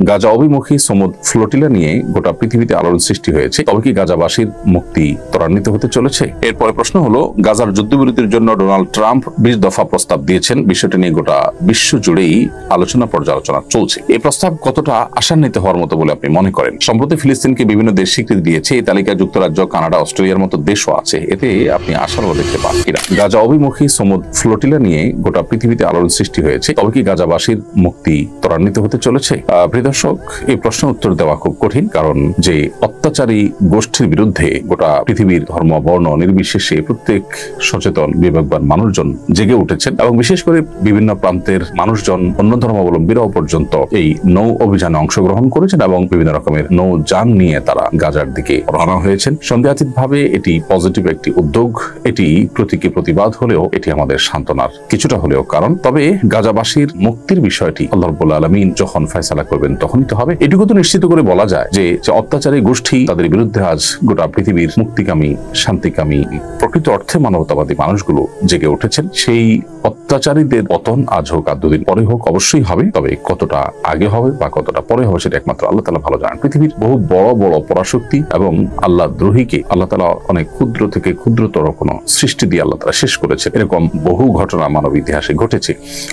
গাজা অভিমুখী সমুদ্র ফ্লোটিলা নিয়ে গোটা পৃথিবীতে আলোড়ন সৃষ্টি হয়েছে, তবে কি গাজাবাসীর মুক্তি ত্বরান্বিত হতে চলেছে? এরপরে প্রশ্ন হলো, গাজার যুদ্ধবিরতির জন্য ডোনাল্ড ট্রাম্প 20 দফা প্রস্তাব দিয়েছেন। বিষয়টি নিয়ে গোটা বিশ্ব জুড়েই আলোচনা পর্যালোচনা চলছে। এই প্রস্তাব কতটা আশান্বিত হওয়ার মতো বলে আপনি মনে করেন? সম্প্রতি ফিলিস্তিনকে বিভিন্ন দেশ স্বীকৃতি দিয়েছে। এই তালিকায় যুক্তরাজ্য, কানাডা, অস্ট্রেলিয়ার মতো দেশও আছে। এতে আপনি আশার দেখতে পান কিনা? গাজা অভিমুখী সমুদ্র ফ্লোটিলা নিয়ে গোটা পৃথিবীতে আলোড়ন সৃষ্টি হয়েছে, তবে কি গাজাবাসীর মুক্তি ত্বরান্বিত হতে চলেছে? প্রিয় দর্শক, এই প্রশ্নের উত্তর দেওয়া খুব কঠিন, কারণ যে অত্যাচারী গোষ্ঠীর বিরুদ্ধে গোটা পৃথিবীর ধর্ম বর্ণ নির্বিশেষে প্রত্যেক সচেতন বিবেকবান মানুষজন জেগে উঠেছেন এবং বিশেষ করে বিভিন্ন প্রান্তের মানুষজন, অন্য ধর্মাবলম্বীরাও পর্যন্ত এই নৌ অভিযানে অংশগ্রহণ করেছেন এবং বিভিন্ন রকমের নৌযান নিয়ে তারা গাজার দিকে রওনা হয়েছেন। সন্দেহাতীতভাবে এটি পজিটিভ একটি উদ্যোগ। এটি প্রতীকী প্রতিবাদ হলেও এটি আমাদের সান্ত্বনার কিছুটা হলেও কারণ। তবে গাজাবাসীর মুক্তির বিষয়টি আল্লাহ রাব্বুল আলামিন যখন ফয়সালা করবেন তখনই তো হবে। এটুকু তো নিশ্চিত করে বলা যায় যে অত্যাচারী গোষ্ঠী, তাদের বিরুদ্ধে আজ গোটা পৃথিবীর মুক্তিকামী, শান্তিকামী, প্রকৃত অর্থে মানবতাবাদী মানুষগুলো জেগে উঠেছেন। সেই অত্যাচারীদের পতন আজ হোক আর দুদিন পরে হোক অবশ্যই হবে, তবে কতটা আগে হবে বা কতটা পরে হবে সেটা একমাত্র আল্লাহ তাআলা ভালো জানেন। পৃথিবীর বহু বড় বড় পরাশক্তি এবং আল্লাহ দ্রোহীকে আল্লাহ তাআলা অনেক ক্ষুদ্র থেকে ক্ষুদ্রতর কোনো সৃষ্টি দিয়ে আল্লাহ তাআলা শেষ করেছে। এরকম বহু ঘটনা মানব ইতিহাসে ঘটেছে।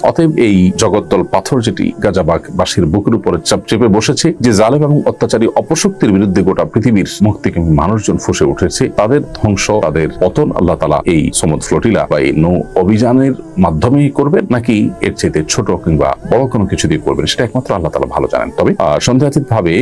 অতএব এই জগদ্দল পাথর যেটি গাজাবাসীর বুকের উপরে চাপ চেপে বসেছে, যে জালেম এবং অত্যাচারী অপশক্তির বিরুদ্ধে গোটা পৃথিবীর মুক্তিকামী মানুষজন ফুসে উঠেছে, তাদের ধ্বংস, তাদের পতন আল্লাহ তাআলা এই সমুদ্র ফ্লোটিলা বা এই নৌ অভিযানের মাধ্যমেই করবেন, নাকি এর চাইতে ছোট কিংবা বড় কোনো কিছু দিয়ে করবেন, সেটা একমাত্র আল্লাহ তাআলা ভালো জানেন। তবে সন্দেহাতীতভাবে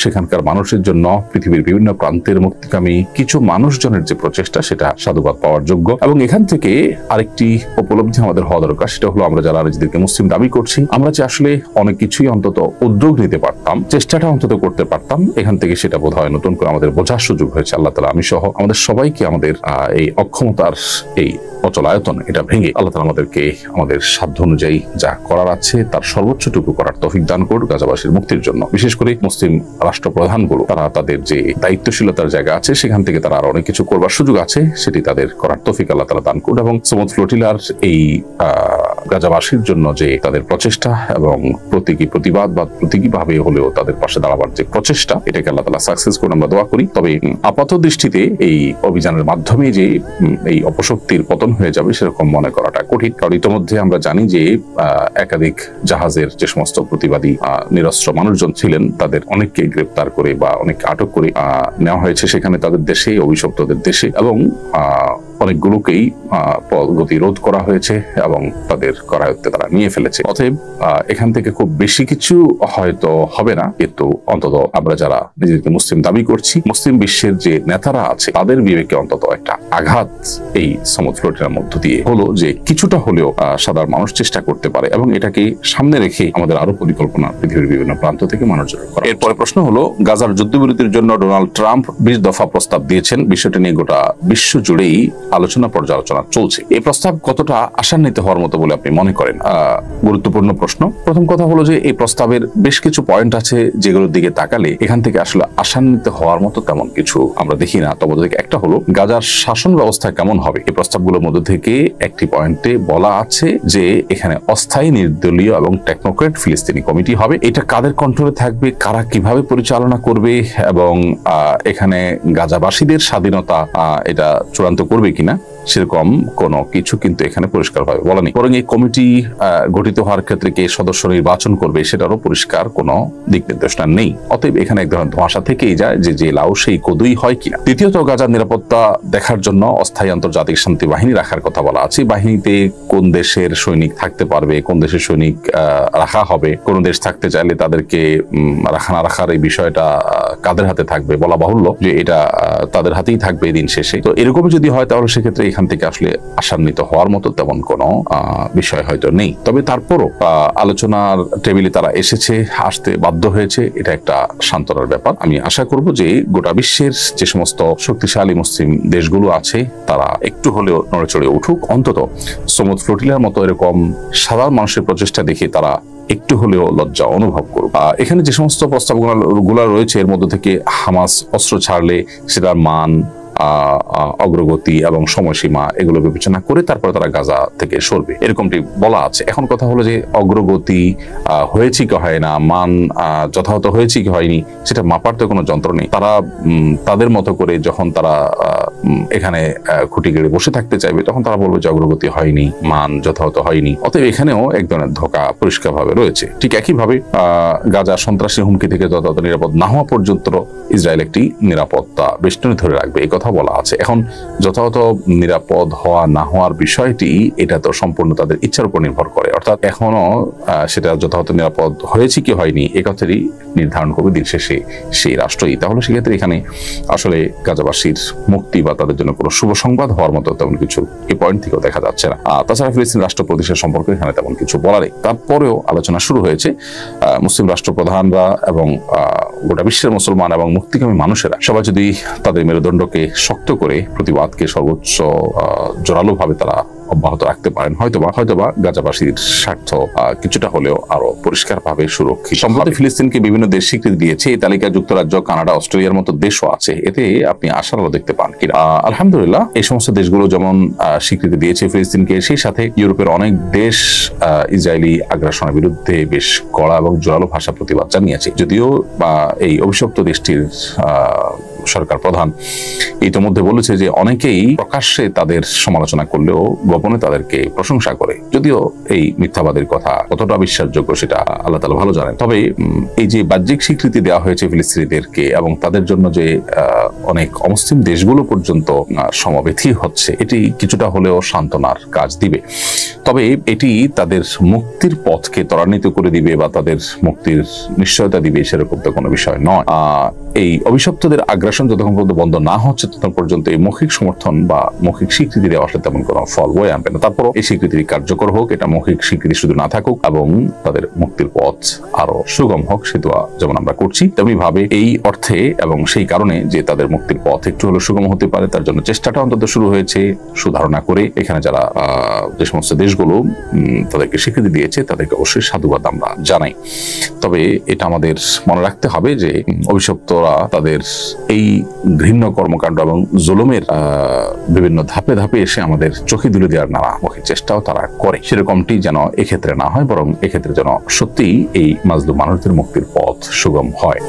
সেখানকার মানুষের জন্য পৃথিবীর বিভিন্ন প্রান্তের মুক্তিকামী কিছু মানুষজনের যে প্রচেষ্টা, সেটা সাধুবাদ পাওয়ার যোগ্য। এবং এখান থেকে আরেকটি উপলব্ধি আমাদের হওয়া দরকার, সেটা হলো আমরা যারা নিজেদেরকে মুসলিম দাবি করছি, আমরা যে আসলে অনেক কিছুই অন্তত উদ্যোগ নিতে পারতাম, চেষ্টাটা অন্তত করতে পারতাম। এখান থেকে সেটা বোধ হয় নতুন করে আমাদের বোঝার সুযোগ হয়েছে। আল্লাহ তাআলা আমি সহ আমাদের সবাইকে আমাদের এই অক্ষমতার এই অচলায়তন এটা ভেঙে আল্লাহ তাআলা আমাদেরকে আমাদের সাধ্য অনুযায়ী যা করার আছে তার সর্বোচ্চটুকু করার তৌফিক দান করুন গাজাবাসীর মুক্তির জন্য। বিশেষ করে মুসলিম রাষ্ট্রপ্রধানগুলো, তারা তাদের যে দায়িত্বশীলতার জায়গা আছে সেখান থেকে তারা আরো অনেক কিছু করবার সুযোগ আছে, সেটি তাদের করার তৌফিক আল্লাহ তাআলা দান করুন। এবং সমুদ্র ফ্লোটিলার এই গাজাবাসীর জন্য যে তাদের প্রচেষ্টা এবং প্রতীকী প্রতিবাদ বা প্রতীকী ভাবে হলেও তাদের পাশে দাঁড়াবার যে প্রচেষ্টা, এটাকে আল্লাহ তাআলা সাকসেস করুন, আমরা দোয়া করি। তবে আপাত দৃষ্টিতে এই অভিযানের মাধ্যমে যে এই অপশক্তির পতন হয়ে যাবে সেরকম মনে করাটা কঠিন, কারণ ইতিমধ্যে আমরা জানি যে একাধিক জাহাজের যে সমস্ত প্রতিবাদী নিরস্ত্র মানুষজন ছিলেন, তাদের অনেককে গ্রেপ্তার করে বা অনেককে আটক করে নেওয়া হয়েছে সেখানে তাদের দেশে, অভিশপ্তদের দেশে, এবং অনেকগুলোকেই গতিরোধ করা হয়েছে এবং তাদের করায়ত্তে তারা নিয়ে ফেলেছে। অতএব এখান থেকে খুব বেশি কিছু হয়তো হবে না, কিন্তু অন্তত আমরা যারা নিজেদেরকে মুসলিম দাবি করছি, মুসলিম বিশ্বের যে নেতারা আছে, তাদের বিবেকে অন্তত একটা আঘাত এই সমুদ্র ফ্লোটিলার মধ্য দিয়ে হলো, যে কিছুটা হলেও সাধারণ মানুষ চেষ্টা করতে পারে এবং এটাকে সামনে রেখে আমাদের আরো পরিকল্পনা পৃথিবীর বিভিন্ন প্রান্ত থেকে মানুষজন করা। এরপরে প্রশ্ন হলো, গাজার যুদ্ধবিরতির জন্য ডোনাল্ড ট্রাম্প 20 দফা প্রস্তাব দিয়েছেন। বিষয়টি নিয়ে গোটা বিশ্ব জুড়েই আলোচনা পর্যালোচনা চলছে। এই প্রস্তাব কতটা আশান্বিত হওয়ার মতো বলে আপনি মনে করেন? গুরুত্বপূর্ণ প্রশ্ন। প্রথম কথা হলো যে এই প্রস্তাবের বেশ কিছু পয়েন্ট আছে যেগুলোর দিকে তাকালে এখান থেকে আসলে আশান্বিত হওয়ার মতো তেমন কিছু আমরা দেখি না। তবে একটা হলো গাজার শাসন ব্যবস্থা কেমন হবে। এই প্রস্তাবগুলোর মধ্যে থেকে একটি পয়েন্টে বলা আছে যে এখানে অস্থায়ী, নির্দলীয় এবং টেকনোক্রেট ফিলিস্তিনি কমিটি হবে। এটা কাদের কন্ট্রোলে থাকবে, কারা কিভাবে পরিচালনা করবে এবং এখানে গাজাবাসীদের স্বাধীনতা এটা চূড়ান্ত করবে কিনা সেরকম কোনো কিছু কিন্তু এখানে পরিষ্কারভাবে বলা নেই। বরং এই কমিটি গঠিত হওয়ার ক্ষেত্রে কে সদস্য নির্বাচন করবে সেটারও পরিষ্কার কোনো দিক নির্দেশনা নেই। অতএব এখানে এক ধরনের ধোঁয়াশা থেকেই যায় যে লাউ সেই কদুই হয় কিনা। দ্বিতীয়ত, গাজার নিরাপত্তা দেখার জন্য অস্থায়ী আন্তর্জাতিক শান্তি বাহিনী রাখার কথা বলা আছে। বাহিনীতে কোন দেশের সৈনিক থাকতে পারবে, কোন দেশের সৈনিক রাখা হবে, কোন দেশ থাকতে চাইলে তাদেরকে রাখা না রাখার এই বিষয়টা কাদের হাতে থাকবে বলা বাহুল্য, যে এটা তাদের হাতেই থাকবে দিন শেষে। তো এরকম যদি হয় তাহলে সেক্ষেত্রে এখান থেকে আসলে আশান্বিত হওয়ার মতো তেমন কোনো বিষয় হয়তো নেই। তবে তারপরও আলোচনার টেবিলে তারা আসতে বাধ্য হয়েছে, এটা একটা সান্ত্বনার ব্যাপার। আমি আশা করব যে গোটা বিশ্বের যে সমস্ত শক্তিশালী মুসলিম দেশগুলো আছে তারা একটু হলেও নড়েচড়ে উঠুক, অন্তত সমুদ্র ফ্লোটিলার মতো এরকম সাধারণ মানুষের প্রচেষ্টা দেখে তারা একটু হলেও লজ্জা অনুভব করুক। এখানে যে সমস্ত প্রস্তাবগুলো রয়েছে এর মধ্যে থেকে হামাস অস্ত্র ছাড়লে সেটার মান অগ্রগতি এবং সময়সীমা এগুলো বিবেচনা করে তারপরে তারা গাজা থেকে সরবে, এরকমটি বলা আছে। এখন কথা হলো যে অগ্রগতি হয়েছে কি হয় না, মান যথাযথ হয়েছে কি হয়নি, সেটা মাপার তো কোনো যন্ত্র নেই। তারা তাদের মতো করে যখন তারা এখানে খুঁটি গেড়ে বসে থাকতে চাইবে, তখন তারা বলবে যে অগ্রগতি হয়নি, মান যথাযথ হয়নি। অতএব এখানেও এক ধরনের ধোঁকা পরিষ্কারভাবে রয়েছে। ঠিক একইভাবে গাজা সন্ত্রাসী হুমকি থেকে যথাযথ নিরাপদ না হওয়া পর্যন্ত ইসরায়েল একটি নিরাপত্তা বেষ্টনী ধরে রাখবে, এই কথা বলা আছে। এখন যথাযথ নিরাপদ হওয়া না হওয়ার বিষয়টি এটা তো সম্পূর্ণ তাদের ইচ্ছার উপর নির্ভর করে, অর্থাৎ এখনো সেটা যথাযথ নিরাপদ হয়েছে কি হয়নি এ কথারই নির্ধারণ করবে দিন শেষে সেই রাষ্ট্রই। তাহলে সেক্ষেত্রে এখানে আসলে গাজাবাসীর মুক্তি বা তাদের জন্য কোনো শুভ সংবাদ হওয়ার মতো তেমন কিছু এই পয়েন্ট থেকেও দেখা যাচ্ছে না। তাছাড়া ফিলিস্তিন রাষ্ট্র প্রতিষ্ঠা সম্পর্কে এখানে তেমন কিছু বলার নেই। তারপরেও আলোচনা শুরু হয়েছে। মুসলিম রাষ্ট্রপ্রধানরা এবং গোটা বিশ্বের মুসলমান এবং মুক্তিকামী মানুষেরা সবাই যদি তাদের মেরুদণ্ডকে শক্ত করে প্রতিবাদকে সর্বোচ্চ জোরালোভাবে তারা অব্যাহত রাখতে পারেন, হয়তোবা গাজাবাসীর স্বার্থ কিছুটা হলেও আরো পরিষ্কারভাবে সুরক্ষিত। সম্প্রতি ফিলিস্তিনকে বিভিন্ন দেশ স্বীকৃতি দিয়েছে। এই তালিকায় যুক্তরাজ্য, কানাডা, অস্ট্রেলিয়ার মতো দেশও আছে। এতে আপনি আশার আলো দেখতে পান কিনা? আলহামদুলিল্লাহ, এই সমস্ত দেশগুলো যেমন স্বীকৃতি দিয়েছে ফিলিস্তিনকে, সেই সাথে ইউরোপের অনেক দেশ ইসরায়েলি আগ্রাসনের বিরুদ্ধে বেশ কড়া এবং জোরালো ভাষা প্রতিবাদ জানিয়েছে। যদিও এই অভিশপ্ত দেশটির সরকার প্রধান ইতিমধ্যে বলেছে যে অনেকেই প্রকাশ্যে তাদের সমালোচনা করলেও গোপনে তাদেরকে প্রশংসা করে। যদিও এই মিথ্যাবাদের কথা কতটা বিশ্বাসযোগ্য সেটা আল্লাহ তাআলা ভালো জানেন। তবে এই যে বাহ্যিক স্বীকৃতি দেওয়া হয়েছে ফিলিস্তিনিদেরকে এবং তাদের জন্য যে অনেক অমুসলিম দেশগুলো পর্যন্ত সমবেথী হচ্ছে, এটি কিছুটা হলেও সান্ত্বনার কাজ দিবে। তবে এটি তাদের মুক্তির পথকে ত্বরান্বিত করে দিবে বা তাদের মুক্তির নিশ্চয়তা দিবে সেরকম তো কোনো বিষয় নয়। এই অভিশপ্তদের আগ্রাসন যতক্ষণ পর্যন্ত বন্ধ না হচ্ছে ততক্ষণ পর্যন্ত এই মৌখিক সমর্থন বা মৌখিক স্বীকৃতি দেওয়া আসলে তেমন কোনো ফল বয়ে আনবে না। তারপরও এই স্বীকৃতি কার্যকর হোক, এটা মৌখিক স্বীকৃতি শুধু না থাকুক এবং তাদের মুক্তির পথ আরো সুগম হোক, সে দোয়া যেমন আমরা করছি। তেমনি ভাবে এই অর্থে এবং সেই কারণে যে তাদের মুক্তির পথ একটু হলেও সুগম হতে পারে, তার জন্য চেষ্টাটা অন্তত শুরু হয়েছে। সুধারণা করে এখানে যারা যে সমস্ত দেশগুলো তাদেরকে স্বীকৃতি দিয়েছে তাদেরকে অবশ্যই সাধুবাদ আমরা জানাই। তবে এটা আমাদের মনে রাখতে হবে যে অভিশপ্তরা তাদের এই ঘৃণ্য কর্মকাণ্ড এবং জুলুমের বিভিন্ন ধাপে ধাপে এসে আমাদের চোখে তুলে দেওয়ার নানামুখী চেষ্টাও তারা করে। সেরকমটি যেন এক্ষেত্রে না হয়, বরং এক্ষেত্রে যেন সত্যিই এই মাজলুম মানুষদের মুক্তির পথ সুগম হয়।